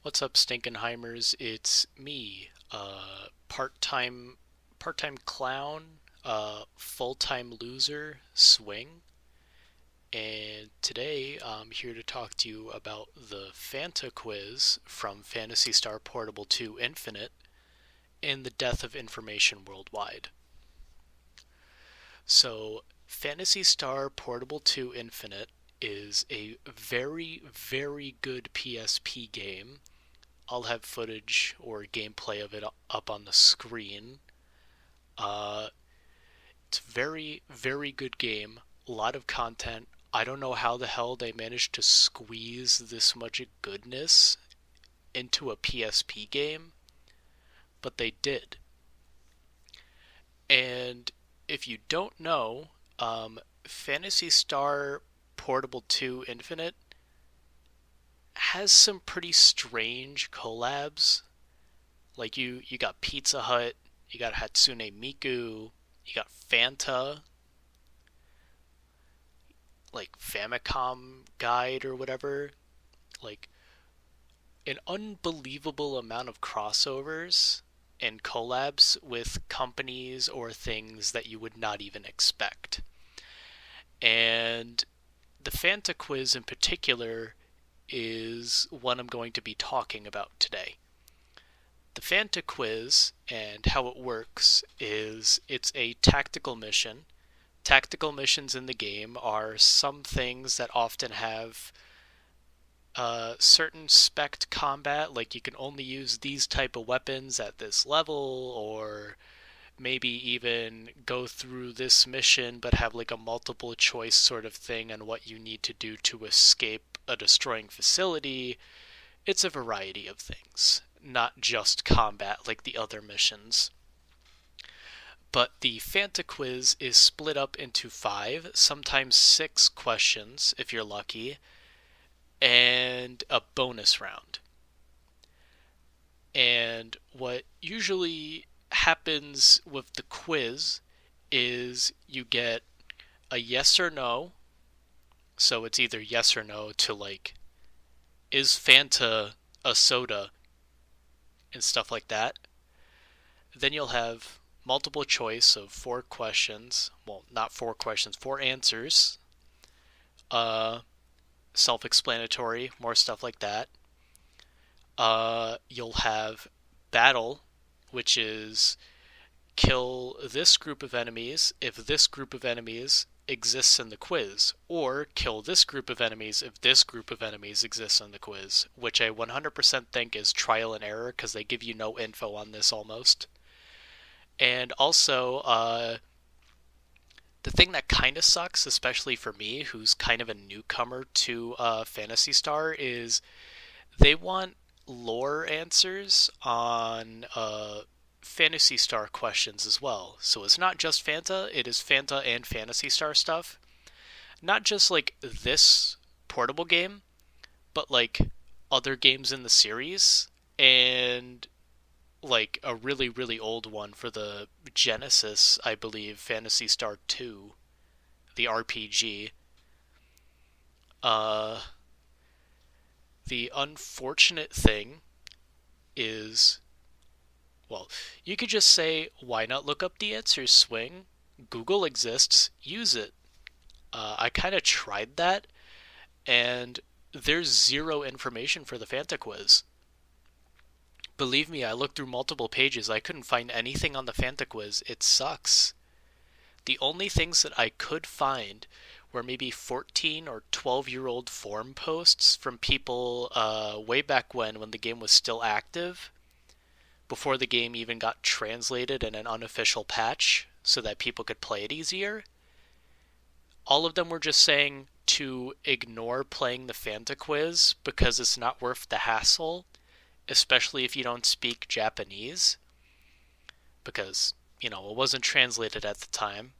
What's up, Stinkenheimers? It's me, part-time clown, full-time loser, Swing, and today I'm here to talk to you about the Fanta quiz from Phantasy Star Portable 2 Infinite and the death of information worldwide. So, Phantasy Star Portable 2 Infinite is a very, very good PSP game. I'll have footage or gameplay of it up on the screen. Uh, it's a very, very good game. A lot of content. I don't know how the hell they managed to squeeze this much goodness into a PSP game, but they did. And if you don't know, Phantasy Star Portable 2 Infinite has some pretty strange collabs. Like you got Pizza Hut, you got Hatsune Miku, you got Fanta, like Famicom Guide or whatever. Like an unbelievable amount of crossovers and collabs with companies or things that you would not even expect. And the Fanta quiz in particular is what I'm going to be talking about today. The Fanta quiz and how it works is it's a tactical mission. Tactical missions in the game are some things that often have certain spec combat, like you can only use these type of weapons at this level, or maybe even go through this mission but have like a multiple choice sort of thing on what you need to do to escape a destroying facility. It's a variety of things, not just combat like the other missions. But the Fanta quiz is split up into 5, sometimes 6 questions if you're lucky, and a bonus round. And what usually happens with the quiz is you get a yes or no. So it's either yes or no to like, is Fanta a soda? And stuff like that. Then you'll have multiple choice of 4 questions. Well, not 4 questions, 4 answers. Uh, Self-explanatory, more stuff like that. You'll have battle, which is kill this group of enemies if this group of enemies exists in the quiz, or kill this group of enemies if this group of enemies exists in the quiz, which I 100% think is trial and error because they give you no info on this almost. And also, the thing that kind of sucks, especially for me, who's kind of a newcomer to Phantasy Star, is they want lore answers on Phantasy Star questions as well. So it's not just Fanta, it is Fanta and Phantasy Star stuff. Not just like this portable game, but like other games in the series, and like a really, really old one for the Genesis, I believe, Phantasy Star 2, the RPG. Uh, the unfortunate thing is, well, you could just say, why not look up the answers, Swing? Google exists, use it. I kind of tried that, and there's zero information for the Fanta quiz. Believe me, I looked through multiple pages. I couldn't find anything on the Fanta quiz. It sucks. The only things that I could find were maybe 14 or 12-year-old forum posts from people way back when the game was still active, before the game even got translated in an unofficial patch so that people could play it easier. All of them were just saying to ignore playing the Fanta quiz because it's not worth the hassle, especially if you don't speak Japanese, because, it wasn't translated at the time.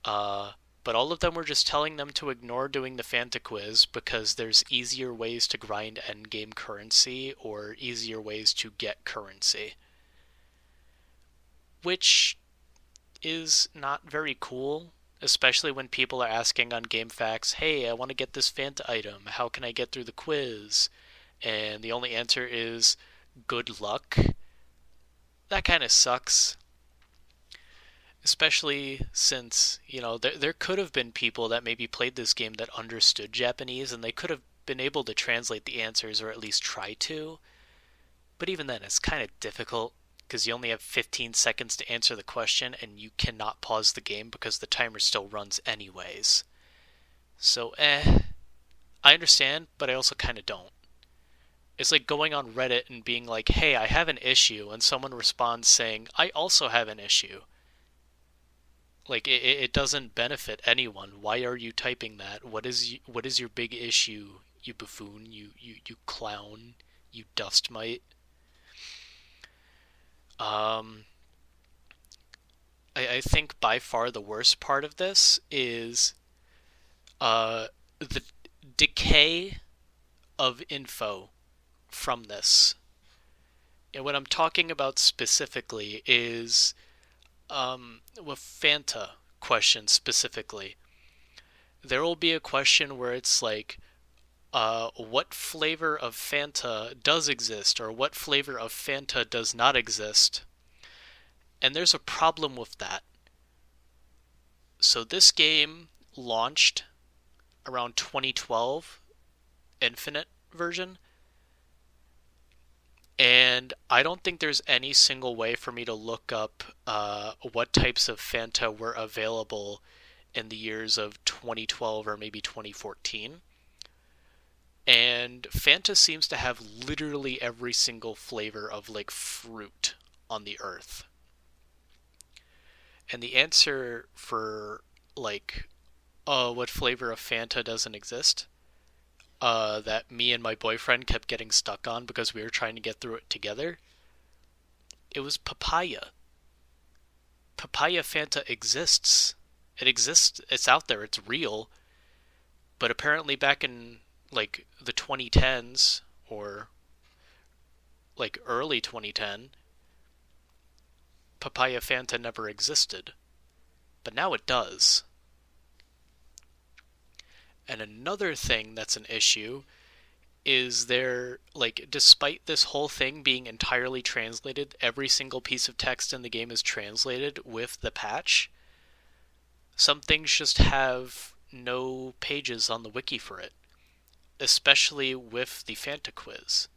But all of them were just telling them to ignore doing the Fanta quiz because there's easier ways to grind endgame currency or easier ways to get currency. Which is not very cool, especially when people are asking on GameFAQs, hey, I want to get this Fanta item, how can I get through the quiz? and the only answer is good luck. That kind of sucks. Especially since, there could have been people that maybe played this game that understood Japanese and they could have been able to translate the answers or at least try to. But even then, it's kind of difficult because you only have 15 seconds to answer the question and you cannot pause the game because the timer still runs anyways. So, I understand, but I also kind of don't. It's like going on Reddit and being like, hey, I have an issue, and someone responds saying, I also have an issue. Like, it doesn't benefit anyone. Why are you typing that? What is your big issue, you buffoon, you clown, you dust mite? Um, I think by far the worst part of this is the decay of info from this. And what I'm talking about specifically is with Fanta questions specifically. There will be a question where it's like, what flavor of Fanta does exist, or what flavor of Fanta does not exist? And there's a problem with that. So this game launched around 2012, Infinite version, and I don't think there's any single way for me to look up what types of Fanta were available in the years of 2012 or maybe 2014. And Fanta seems to have literally every single flavor of like fruit on the earth. And the answer for like, what flavor of Fanta doesn't exist, that me and my boyfriend kept getting stuck on because we were trying to get through it together, it was papaya. Papaya Fanta exists. It exists. It's out there. It's real. But apparently back in like the 2010s or like early 2010, papaya Fanta never existed. But now it does. And another thing that's an issue is there, like, despite this whole thing being entirely translated, every single piece of text in the game is translated with the patch, some things just have no pages on the wiki for it, especially with the Fanta quiz.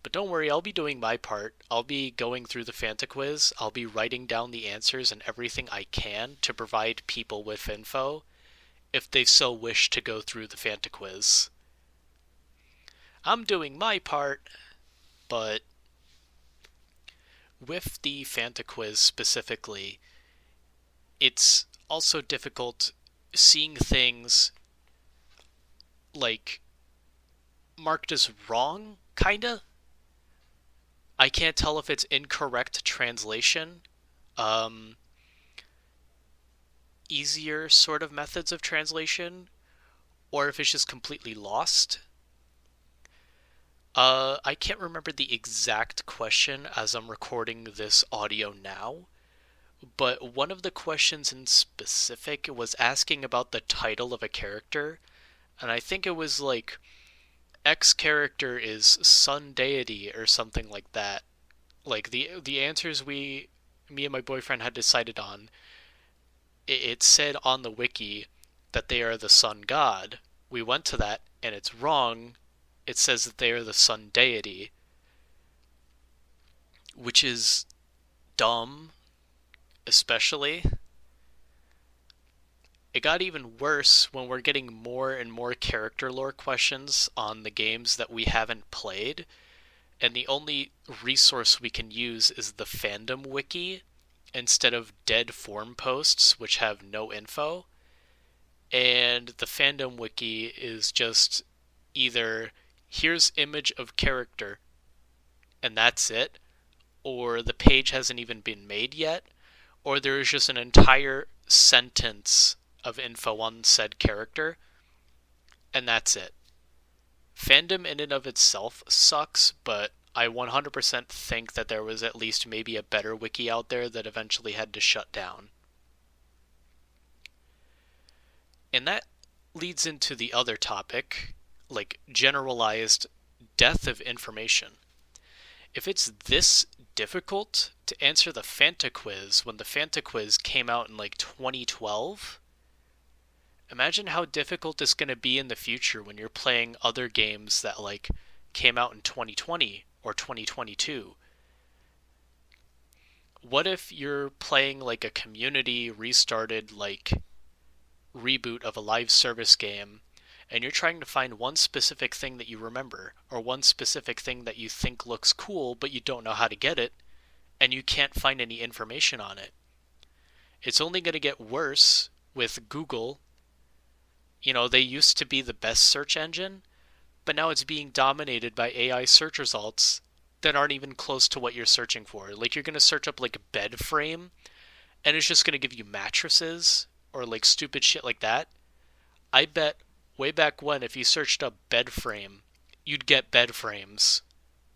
But don't worry, I'll be doing my part. I'll be going through the Fanta quiz, I'll be writing down the answers and everything I can to provide people with info if they so wish to go through the Fanta quiz. I'm doing my part, but with the Fanta quiz specifically, it's also difficult seeing things like marked as wrong, kinda. I can't tell if it's incorrect translation, um, easier sort of methods of translation, or if it's just completely lost. I can't remember the exact question as I'm recording this audio now, but one of the questions in specific was asking about the title of a character, and I think it was like, X character is sun deity or something like that. Like the answers me and my boyfriend had decided on, it said on the wiki that they are the sun god. We went to that and it's wrong. It says that they are the sun deity, which is dumb, especially. It got even worse when we're getting more and more character lore questions on the games that we haven't played, and the only resource we can use is the fandom wiki instead of dead forum posts which have no info. And the fandom wiki is just either here's image of character and that's it, or the page hasn't even been made yet, or there is just an entire sentence of info on said character, and that's it. Fandom in and of itself sucks, but I 100% think that there was at least maybe a better wiki out there that eventually had to shut down. And that leads into the other topic like generalized death of information. If it's this difficult to answer the Fanta quiz when the Fanta quiz came out in like 2012, imagine how difficult it's going to be in the future when you're playing other games that like came out in 2020 or 2022. What if you're playing like a community restarted like reboot of a live service game and you're trying to find one specific thing that you remember or one specific thing that you think looks cool but you don't know how to get it and you can't find any information on it? It's only going to get worse with Google. You know, they used to be the best search engine, but now it's being dominated by AI search results that aren't even close to what you're searching for. Like you're going to search up like a bed frame and it's just going to give you mattresses or like stupid shit like that. I bet way back when if you searched up bed frame, you'd get bed frames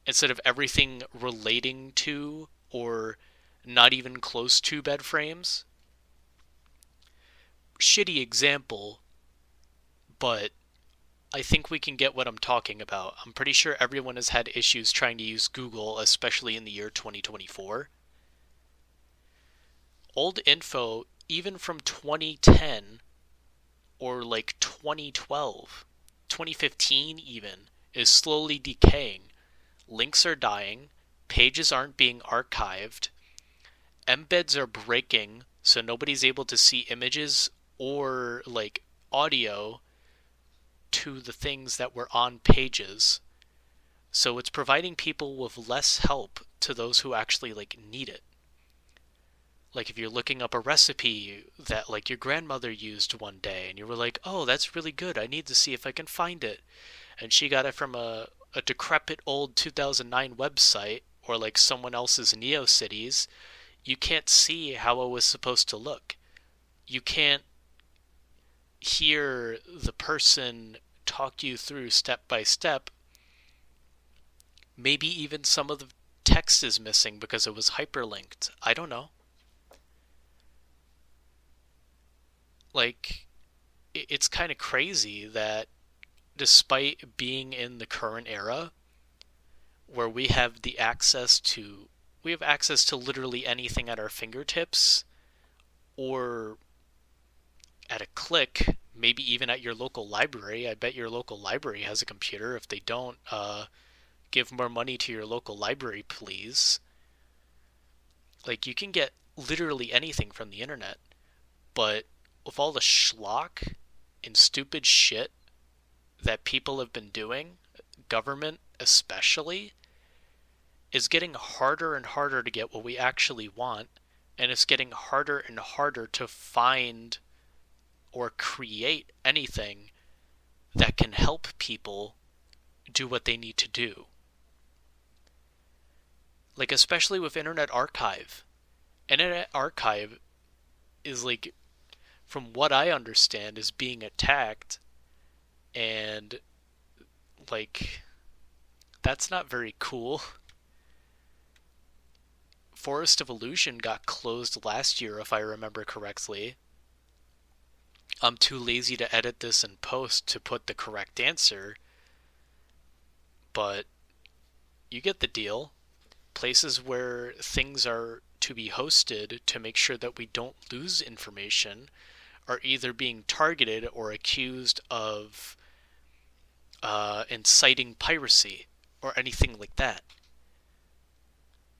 instead of everything relating to or not even close to bed frames. Shitty example, but I think we can get what I'm talking about. I'm pretty sure everyone has had issues trying to use Google, especially in the year 2024. Old info, even from 2010 or like 2012, 2015 even, is slowly decaying. Links are dying, pages aren't being archived, embeds are breaking, so nobody's able to see images or like audio to the things that were on pages. So it's providing people with less help to those who actually like need it. Like if you're looking up a recipe that like your grandmother used one day and you were like, "Oh, that's really good. I need to see if I can find it." And she got it from a decrepit old 2009 website or like someone else's NeoCities, you can't see how it was supposed to look. You can't hear the person talk you through step by step. Maybe even some of the text is missing because it was hyperlinked. I don't know. Like, it's kind of crazy that despite being in the current era where we have access to literally anything at our fingertips or at a click, maybe even at your local library. I bet your local library has a computer. If they don't, give more money to your local library, please. Like, you can get literally anything from the internet, but with all the schlock and stupid shit that people have been doing, government especially, is getting harder and harder to get what we actually want, and it's getting harder and harder to find or create anything that can help people do what they need to do. Like, especially with Internet Archive. Internet Archive is like, from what I understand, is being attacked, and like, that's not very cool. Forest of Illusion got closed last year, if I remember correctly. I'm too lazy to edit this in post to put the correct answer, but you get the deal. Places where things are to be hosted to make sure that we don't lose information are either being targeted or accused of inciting piracy or anything like that.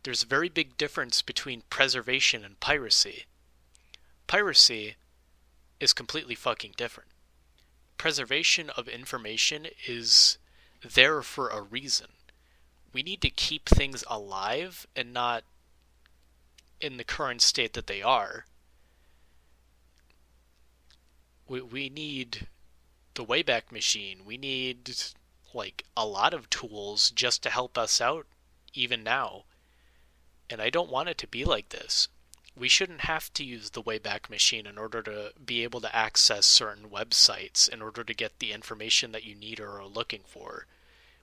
There's a very big difference between preservation and piracy. Piracy is completely fucking different. Preservation of information is there for a reason. We need to keep things alive and not in the current state that they are. We need the Wayback Machine. We need like a lot of tools just to help us out even now. And I don't want it to be like this. We shouldn't have to use the Wayback Machine in order to be able to access certain websites in order to get the information that you need or are looking for.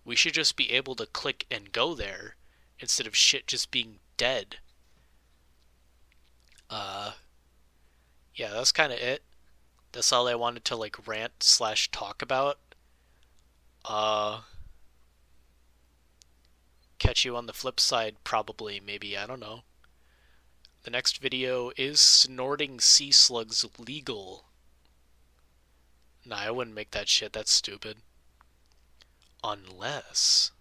We should just be able to click and go there instead of shit just being dead. Yeah, that's kind of it. That's all I wanted to like rant slash talk about. Uh, catch you on the flip side, probably, maybe, I don't know. The next video is snorting sea slugs legal? Nah, I wouldn't make that shit, that's stupid. Unless